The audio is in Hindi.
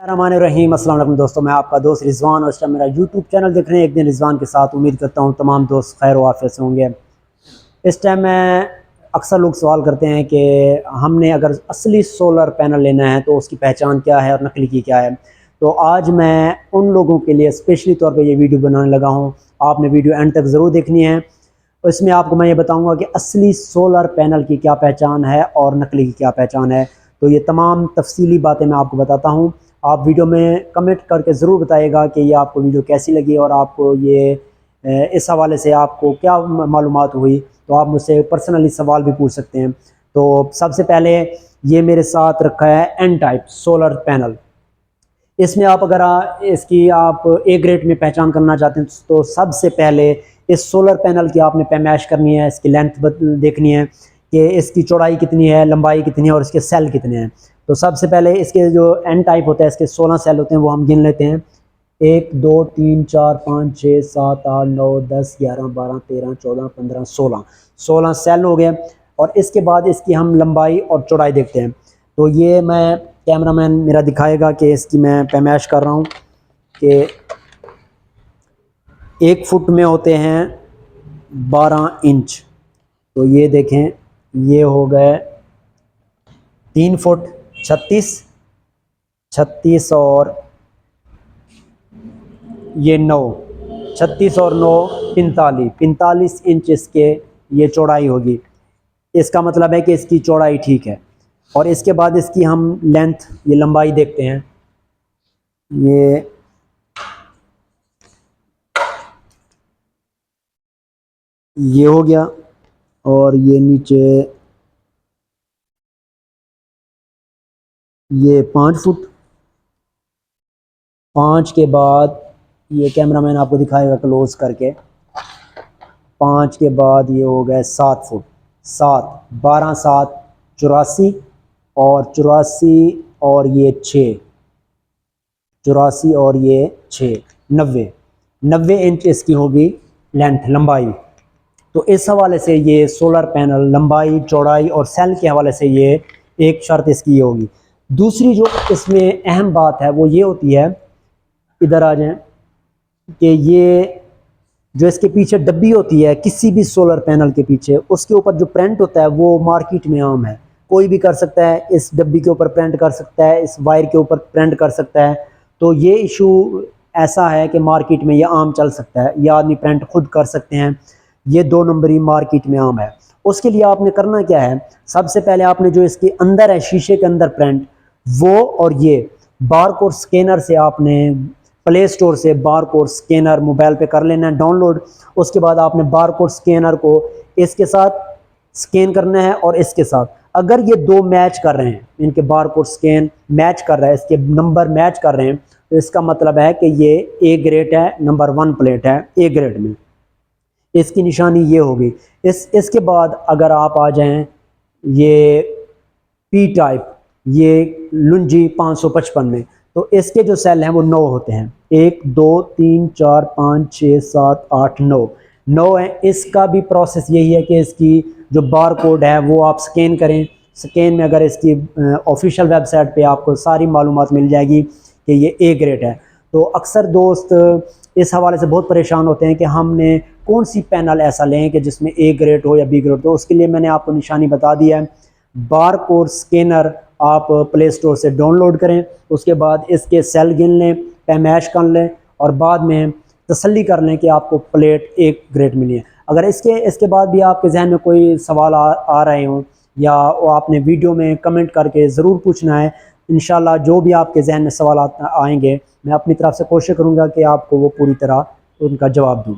रहीम अस्सलाम वालेकुम दोस्तों, मैं आपका दोस्त रिजवान और इस टाइम मेरा यूट्यूब चैनल देख रहे हैं एक दिन रिजवान के साथ। उम्मीद करता हूँ तमाम दोस्त खैर वाफियत से होंगे। इस टाइम मैं अक्सर लोग सवाल करते हैं कि हमने अगर असली सोलर पैनल लेना है तो उसकी पहचान क्या है और नकली की क्या है। तो आज मैं उन लोगों के लिए स्पेशली तौर पर ये वीडियो बनाने लगा हूँ। आपने वीडियो एंड तक ज़रूर देखनी है। इसमें आपको मैं ये बताऊँगा कि असली सोलर पैनल की क्या पहचान है और नकली की क्या पहचान है। तो ये तमाम तफसीली बातें मैं आपको बताता हूँ। आप वीडियो में कमेंट करके ज़रूर बताइएगा कि ये आपको वीडियो कैसी लगी और आपको ये इस हवाले से आपको क्या मालूमात हुई। तो आप मुझसे पर्सनली सवाल भी पूछ सकते हैं। तो सबसे पहले ये मेरे साथ रखा है एन टाइप सोलर पैनल। इसमें आप अगर इसकी आप ए ग्रेड में पहचान करना चाहते हैं तो सबसे पहले इस सोलर पैनल की आपने पैमाइश करनी है। इसकी लेंथ देखनी है कि इसकी चौड़ाई कितनी है, लंबाई कितनी है और इसके सेल कितने हैं। तो सबसे पहले इसके जो एन टाइप होता है इसके 16 सेल होते हैं, वो हम गिन लेते हैं। 1 2 3 4 5 6 7 8 9 10 11 12 13 14 15 16 सेल हो गए। और इसके बाद इसकी हम लंबाई और चौड़ाई देखते हैं। तो ये मैं कैमरामैन मेरा दिखाएगा कि इसकी मैं पैमाइश कर रहा हूँ कि 1 फुट में होते हैं 12 इंच। तो ये देखें, ये हो गए 3 फुट 36 और ये 9, 36 और 9 45 इंच इसके ये चौड़ाई होगी। इसका मतलब है कि इसकी चौड़ाई ठीक है। और इसके बाद इसकी हम लेंथ ये लंबाई देखते हैं। ये हो गया और ये नीचे ये 5 फुट। 5 के बाद ये कैमरामैन आपको दिखाएगा क्लोज करके। 5 के बाद ये हो गए 7 फुट। 7 12 7 84 और 84 और ये 6 84 और ये 6 90 इंच इसकी होगी लेंथ लंबाई। तो इस हवाले से ये सोलर पैनल लंबाई चौड़ाई और सेल के हवाले से ये एक शर्त इसकी ये होगी। दूसरी जो इसमें अहम बात है वो ये होती है, इधर आ जाएं, कि ये जो इसके पीछे डब्बी होती है किसी भी सोलर पैनल के पीछे, उसके ऊपर जो प्रिंट होता है वो मार्केट में आम है। कोई भी कर सकता है, इस डब्बी के ऊपर प्रिंट कर सकता है, इस वायर के ऊपर प्रिंट कर सकता है। तो ये इशू ऐसा है कि मार्केट में ये आम चल सकता है, ये आदमी प्रिंट खुद कर सकते हैं। ये 2 नंबरी मार्केट में आम है। उसके लिए आपने करना क्या है, सबसे पहले आपने जो इसके अंदर है शीशे के अंदर प्रिंट, वो और ये बारकोड स्कैनर से आपने प्ले स्टोर से बारकोड स्कैनर मोबाइल पे कर लेना है डाउनलोड। उसके बाद आपने बारकोड स्कैनर को इसके साथ स्कैन करना है और इसके साथ। अगर ये 2 मैच कर रहे हैं, इनके बारकोड स्कैन मैच कर रहा है, इसके नंबर मैच कर रहे हैं, तो इसका मतलब है कि ये ए ग्रेड है, नंबर 1 प्लेट है ए ग्रेड में। इसकी निशानी ये होगी। इसके बाद अगर आप आ जाएं ये पी टाइप, ये लुंजी 555 में, तो इसके जो सेल हैं वो 9 होते हैं। 1 2 3 4 5 6 7 8 9 है। इसका भी प्रोसेस यही है कि इसकी जो बार कोड है वो आप स्कैन करें। स्कैन में अगर इसकी ऑफिशियल वेबसाइट पे आपको सारी मालूमात मिल जाएगी कि ये ए ग्रेड है। तो अक्सर दोस्त इस हवाले से बहुत परेशान होते हैं कि हमने कौन सी पैनल ऐसा लें कि जिसमें ए ग्रेड हो या बी ग्रेड। तो उसके लिए मैंने आपको निशानी बता दी है। बार कोड स्कैनर आप प्ले स्टोर से डाउनलोड करें, उसके बाद इसके सेल गिन लें, पैमाइश कर लें और बाद में तसल्ली कर लें कि आपको प्लेट एक ग्रेड मिली है। अगर इसके बाद भी आपके जहन में कोई सवाल आ रहे हों या वो आपने वीडियो में कमेंट करके ज़रूर पूछना है। इंशाल्लाह जो भी आपके जहन में सवाल आएंगे मैं अपनी तरफ से कोशिश करूँगा कि आपको वो पूरी तरह उनका जवाब दूँ।